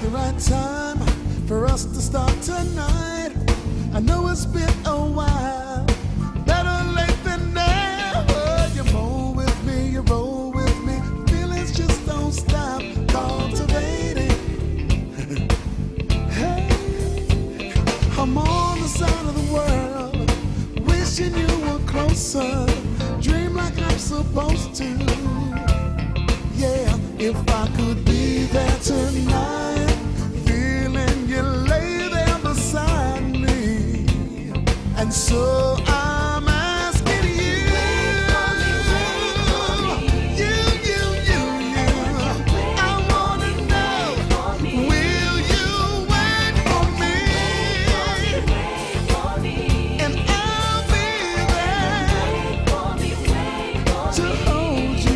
the right time for us to start tonight. I know it's been a while, better late than never. You roll with me, you roll with me, feelings just don't stop cultivating. Hey, I'm on the side of the world, wishing you were closer, dream like I'm supposed to. Yeah, if I could be there tonight, feeling you lay there beside me. And so I'm asking you, I wanna know, will you wait for me? And I'll be there to hold you.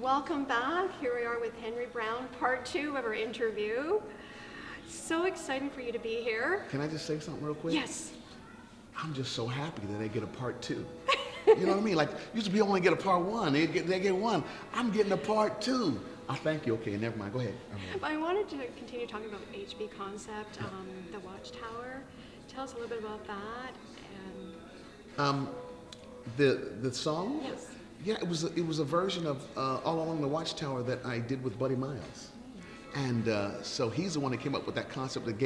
Welcome back. Here we are with Henri Brown, part 2 of our interview. So exciting for you to be here. Can I just say something real quick? Yes. I'm just so happy that they get a part 2. You know what I mean? Like, usually people only get a part 1. They get 1. I'm getting a part 2. I thank you. Okay, never mind. Go ahead. I wanted to continue talking about the HB concept, the Watchtower. Tell us a little bit about that. And the song? yes. Yeah, it was a version of All Along the Watchtower that I did with Buddy Miles. And so he's the one that came up with that concept that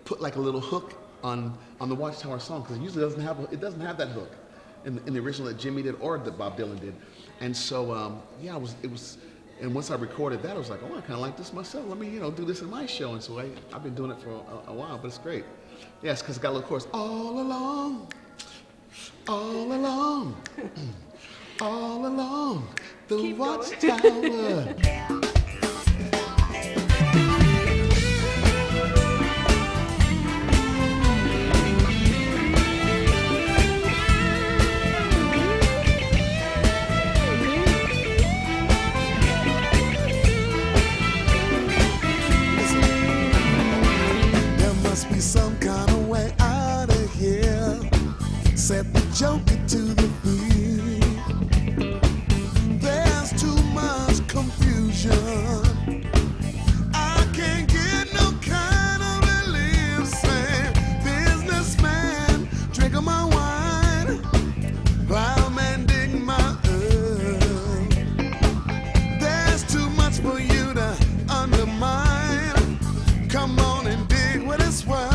put like a little hook on the Watchtower song, because it usually doesn't have that hook in the original that Jimmy did or that Bob Dylan did. And so yeah, and once I recorded that, I was like, oh, I kind of like this myself. Let me do this in my show. And so I've been doing it for a while, but it's great. Yes, because it got a little chorus. All along, all along. All along the Watchtower. There must be some kind of way out of here. Set the joker to the beat. I can't get no kind of relief. Say, businessman, drinking my wine, while man dig my herb. There's too much for you to undermine. Come on and dig with this world.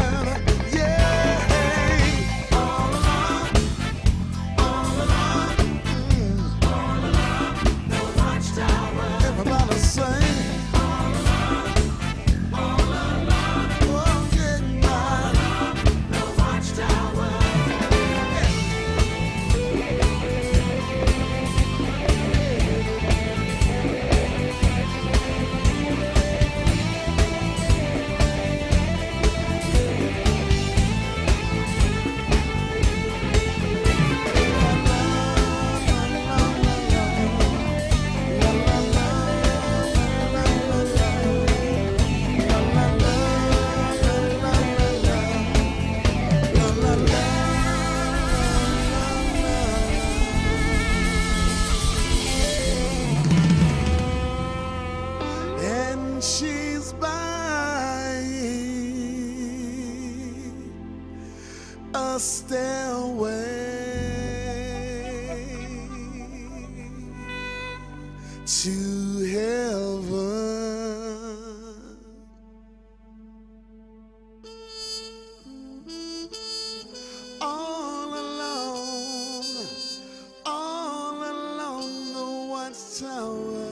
She's buying a stairway to heaven. All along the Watchtower.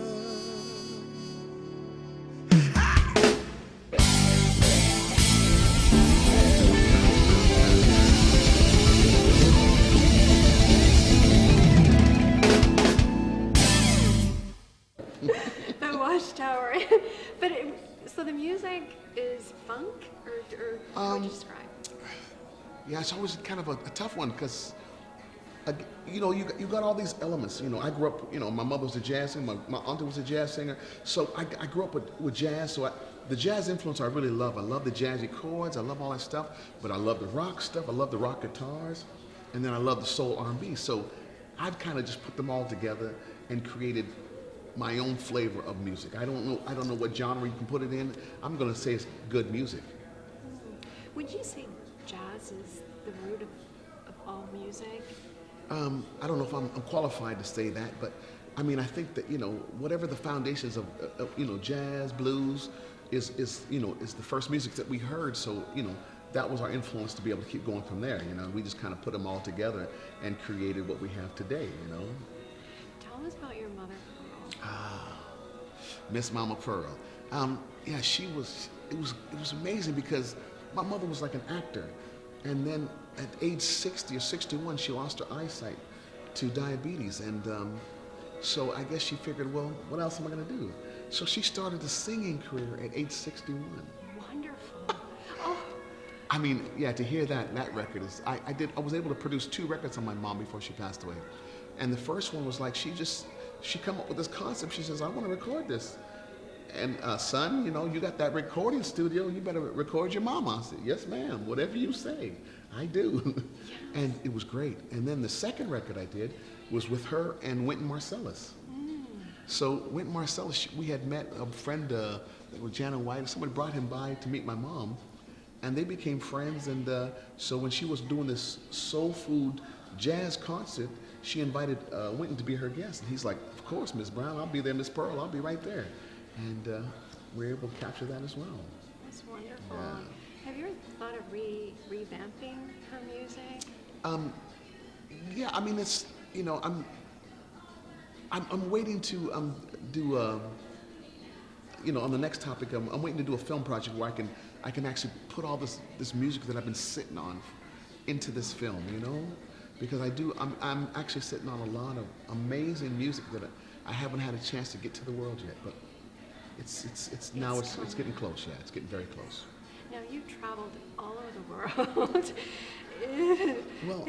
music is funk, or how would you describe? Yeah, it's always kind of a tough one because, you got all these elements. I grew up, my mother was a jazz singer, my auntie was a jazz singer. So I grew up with jazz. So the jazz influence I really love. I love the jazzy chords. I love all that stuff. But I love the rock stuff. I love the rock guitars. And then I love the soul R&B. So I've kind of just put them all together and created my own flavor of music. I don't know what genre you can put it in. I'm going to say it's good music. Would you say jazz is the root of all music? I don't know if I'm qualified to say that, but I mean, I think that, whatever the foundations of jazz, blues is the first music that we heard. So, that was our influence to be able to keep going from there. We just kind of put them all together and created what we have today, Tell us about your mother, Pearl. Miss Mama Pearl. Yeah, it was amazing because my mother was like an actor. And then at age 60 or 61, she lost her eyesight to diabetes. And so I guess she figured, well, what else am I going to do? So she started a singing career at age 61. Wonderful. Oh, I mean, yeah, to hear that record is, I was able to produce 2 records on my mom before she passed away. And the first one was like, she come up with this concept. She says, I want to record this. And son, you got that recording studio, you better record your mama. I said, yes ma'am, whatever you say, I do. And it was great. And then the second record I did was with her and Wynton Marsalis. So Wynton Marsalis, we had met a friend with Janet White. Somebody brought him by to meet my mom, and they became friends. And so when she was doing this soul food jazz concert, she invited Wynton to be her guest. And he's like, of course, Miss Brown, I'll be there, Miss Pearl, I'll be right there. And we're able to capture that as well. that's wonderful. Yeah. Have you ever thought of revamping her music? Yeah, I mean, it's, I'm waiting to do on the next topic. I'm waiting to do a film project where I can actually put all this music that I've been sitting on into this film. Because I'm actually sitting on a lot of amazing music that I haven't had a chance to get to the world yet. But it's getting close. Yeah, it's getting very close. Now, you've traveled all over the world. Well,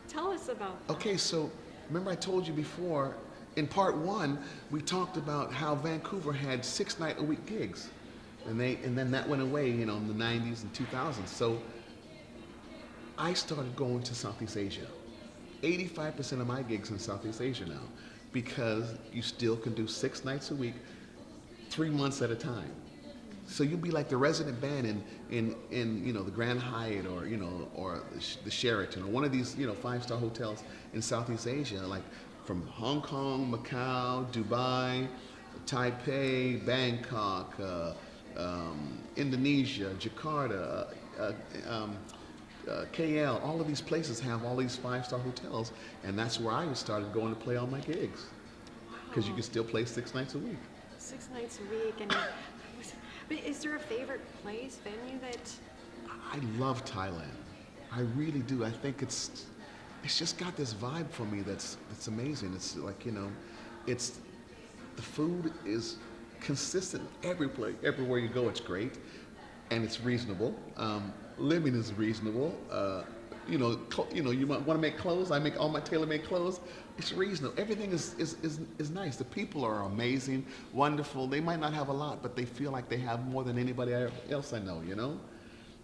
Tell us about that. okay, so remember I told you before, in part 1, we talked about how Vancouver had 6-night-a-week gigs. And then that went away, in the 90s and 2000s. So I started going to Southeast Asia. 85% of my gigs in Southeast Asia now, because you still can do 6 nights a week, 3 months at a time. So you'll be like the resident band in the Grand Hyatt or the Sheraton or one of these 5-star hotels in Southeast Asia, like from Hong Kong, Macau, Dubai, Taipei, Bangkok, Indonesia, Jakarta, KL. All of these places have all these 5-star hotels, and that's where I started going to play all my gigs, because you can still play 6 nights a week. 6 nights a week, but is there a favorite venue that? I love Thailand. I really do. I think it's just got this vibe for me that's amazing. It's like, it's the food is consistent everywhere you go. It's great, and it's reasonable. Living is reasonable. You might want to make clothes. I make all my tailor-made clothes. It's reasonable. Everything is nice. The people are amazing, wonderful. They might not have a lot, but they feel like they have more than anybody else I know.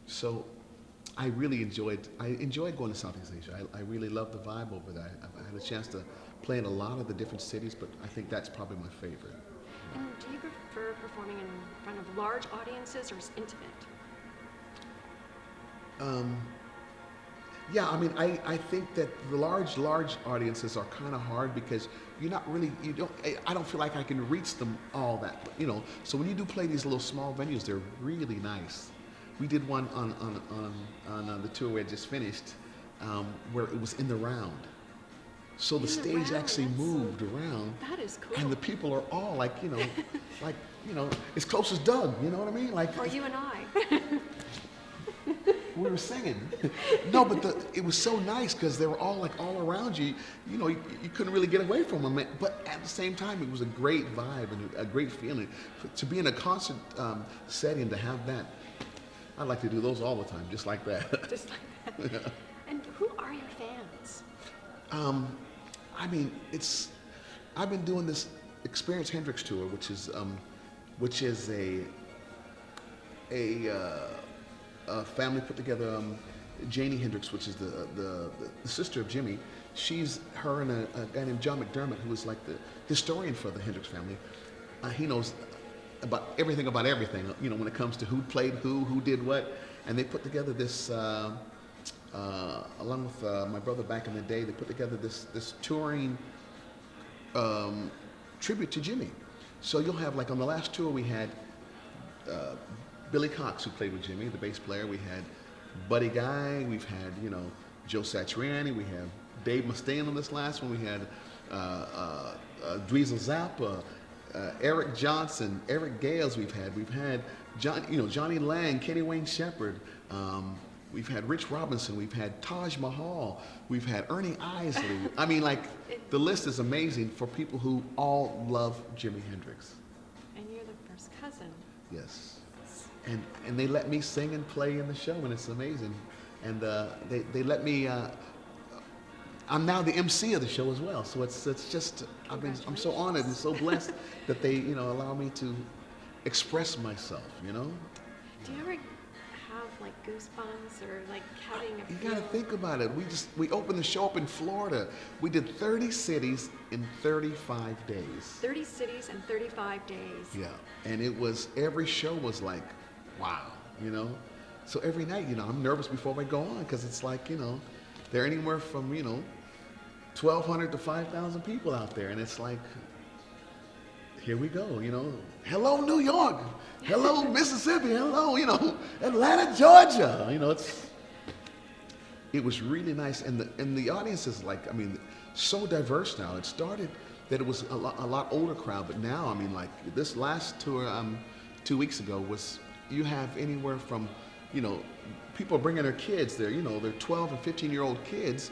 So I really enjoyed going to Southeast Asia. I really love the vibe over there. I had a chance to play in a lot of the different cities, but I think that's probably my favorite. And do you prefer performing in front of large audiences or intimate? Yeah, I mean, I think that the large audiences are kind of hard because I don't feel like I can reach them all that, so when you do play these little small venues, they're really nice. We did one on the tour we had just finished, where it was in the round. So the stage actually moved around. That is cool. And the people are all like, as close as Doug, you know what I mean? Like, or you and I. we were singing. No, but it was so nice because they were all like all around you. You know, you couldn't really get away from them. But at the same time, it was a great vibe and a great feeling. To be in a concert setting, to have that, I'd like to do those all the time, just like that. Just like that. And who are your fans? I mean, I've been doing this Experience Hendrix tour, which is a family put together. Jimi Hendrix, which is the sister of Jimmy, her and a guy named John McDermott, who was like the historian for the Hendrix family. He knows about everything, you know, when it comes to who played who did what. And they put together this, along with my brother back in the day, they put together this touring tribute to Jimmy. So you'll have, like on the last tour we had Billy Cox, who played with Jimmy, the bass player. We had Buddy Guy. We've had, you know, Joe Satriani. We have Dave Mustaine on this last one. We had Dweezil Zappa, Eric Johnson, Eric Gales. We've had Johnny Lang, Kenny Wayne Shepherd. We've had Rich Robinson. We've had Taj Mahal. We've had Ernie Isley. I mean, like, the list is amazing for people who all love Jimi Hendrix. And you're the first cousin. Yes. And they let me sing and play in the show, and it's amazing. And they let me. I'm now the MC of the show as well, so it's just I'm so honored and so blessed that they allow me to express myself. You know. Do you ever have like goosebumps or like having a? You gotta think about it. We opened the show up in Florida. We did 30 cities in 35 days. 30 cities in 35 days. Yeah, and every show was like, wow, you know. So every night, I'm nervous before I go on because it's like, there are anywhere from 1,200 to 5,000 people out there, and it's like, here we go, Hello, New York. Hello, Mississippi. Hello, Atlanta, Georgia. It was really nice, and the audience is like, so diverse now. It started that it was a lot older crowd, but now, like this last tour 2 weeks ago you have anywhere from, people are bringing their kids there, they're 12 and 15-year-old kids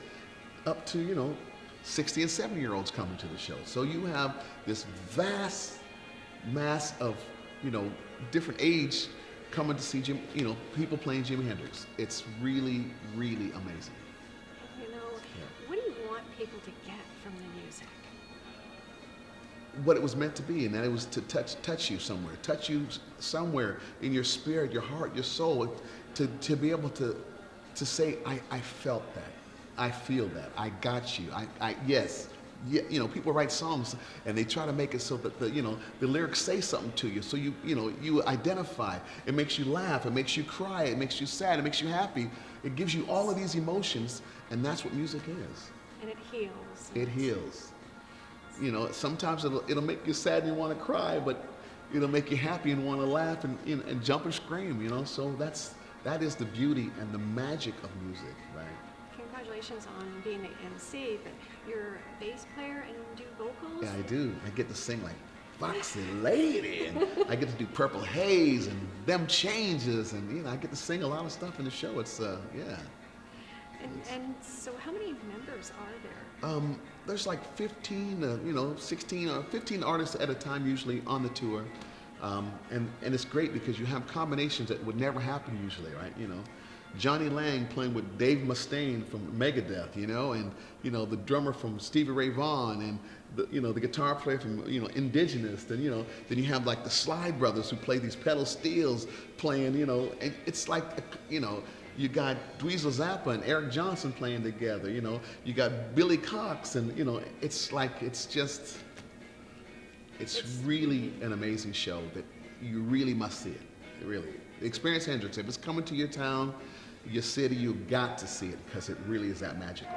up to, 60 and 70-year-olds coming to the show. So you have this vast mass of, different age coming to see people playing Jimi Hendrix. It's really, really amazing. What do you want people to get from the music? What it was meant to be, and that it was to touch you somewhere in your spirit, your heart, your soul, to be able to say, I felt that, I feel that, I got you, yes. Yeah, people write songs and they try to make it so that the lyrics say something to you, so you identify. It makes you laugh, it makes you cry, it makes you sad, it makes you happy. It gives you all of these emotions, and that's what music is. And it heals. It heals. Sometimes it'll make you sad and you want to cry, but it'll make you happy and want to laugh and jump and scream. So that is the beauty and the magic of music, right? Congratulations on being the MC, but you're a bass player and do vocals? Yeah, I do. I get to sing like Foxy Lady, and I get to do Purple Haze and Them Changes, and I get to sing a lot of stuff in the show. It's yeah. And so how many members are there? There's like 15, 16 or 15 artists at a time usually on the tour. And it's great because you have combinations that would never happen usually, right? Johnny Lang playing with Dave Mustaine from Megadeth, and the drummer from Stevie Ray Vaughan, and the guitar player from Indigenous, then you have like the Slide Brothers who play these pedal steels playing, and it's like you got Dweezil Zappa and Eric Johnson playing together, you got Billy Cox, and it's really an amazing show that you really must see it. Really, Experience Hendrix. If it's coming to your town, your city, you got to see it because it really is that magical.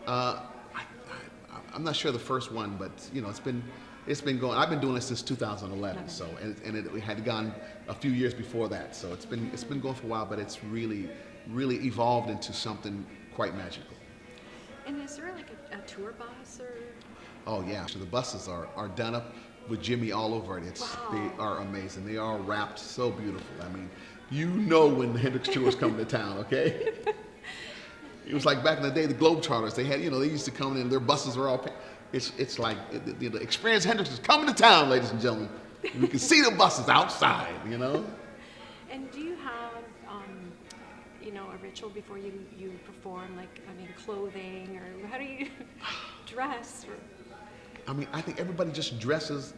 I'm not sure the first one, but you know, it's been going. I've been doing it since 2011. So and it had gone a few years before that. So it's been going for a while, but it's really evolved into something quite magical. And is there like a tour bus or? Oh yeah, so the buses are done up with Jimmy all over it. They are amazing. They are wrapped so beautiful. I mean, you know when the Hendrix tour is coming to town, okay? It was like back in the day, the Globetrotters. They had, you know, they used to come in. Their buses were all. It's like the Experience Hendrix is coming to town, ladies and gentlemen. You can see the buses outside, you know. And do you have, you know, a ritual before you perform? Like, I mean, clothing, or how do you dress? Or? I mean, I think everybody just dresses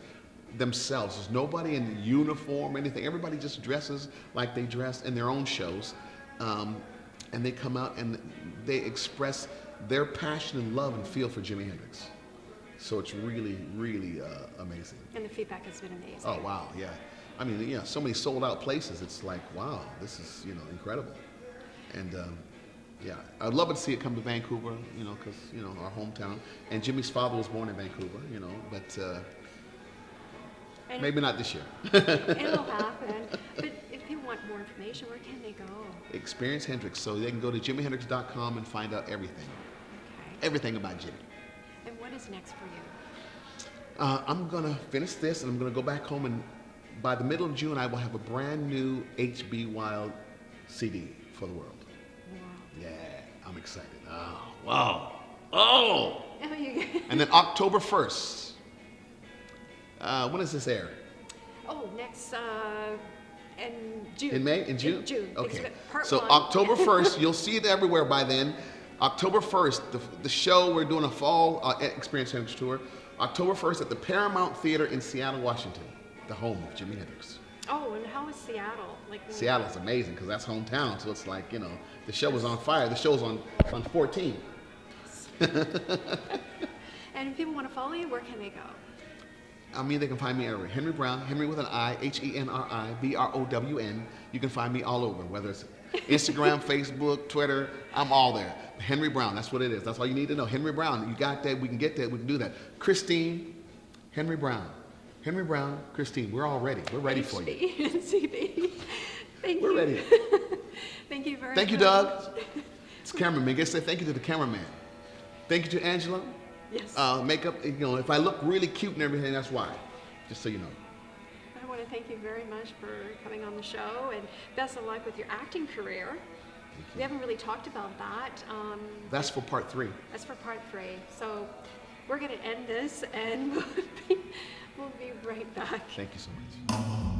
themselves. There's nobody in uniform or anything. Everybody just dresses like they dress in their own shows. And they come out and they express their passion and love and feel for Jimi Hendrix. So it's really amazing. And the feedback has been amazing. Oh, wow, yeah. I mean, yeah, so many sold out places. It's like, wow, this is, you know, incredible. And yeah, I'd love to see it come to Vancouver, you know, because, you know, our hometown. And Jimmy's father was born in Vancouver, you know, but maybe not this year. It'll happen. But if people want more information, where can they go? Experience Hendrix. So they can go to JimiHendrix.com and find out everything. Okay. Everything about Jimmy. And what is next for you? I'm going to finish this and I'm going to go back home, and by the middle of June, I will have a brand new HB Wild CD for the world. Wow. Yeah, I'm excited. Oh, wow. Oh! And then October 1st. When does this air? Oh, next, in June. In May? In June? In June. Okay. Part So one. October 1st, you'll see it everywhere by then. October 1st, the show, we're doing a fall Experience Hendrix tour. October 1st at the Paramount Theater in Seattle, Washington, the home of Jimi Hendrix. Oh, and how is Seattle? Like Seattle's amazing because that's hometown, so it's like, you know, the show is on fire. The show's on 14. And if people want to follow you, where can they go? I mean, they can find me everywhere. Henri Brown, Henry with an I, Henri, Brown. You can find me all over, whether it's Instagram, Facebook, Twitter, I'm all there. Henri Brown, that's what it is. That's all you need to know. Henri Brown, you got that, we can get that, we can do that. Christine, Henri Brown. Henri Brown, Christine, we're all ready. We're ready for you. CB. Thank you. We're ready. Thank you very much. Thank you, Doug. It's cameraman. Guess say thank you to the cameraman. Thank you to Angela. Yes. Makeup, you know, if I look really cute and everything, that's why. Just so you know. I want to thank you very much for coming on the show, and best of luck with your acting career. We haven't really talked about that. That's for part 3. That's for part 3. So we're going to end this, and we'll be right back. Thank you so much.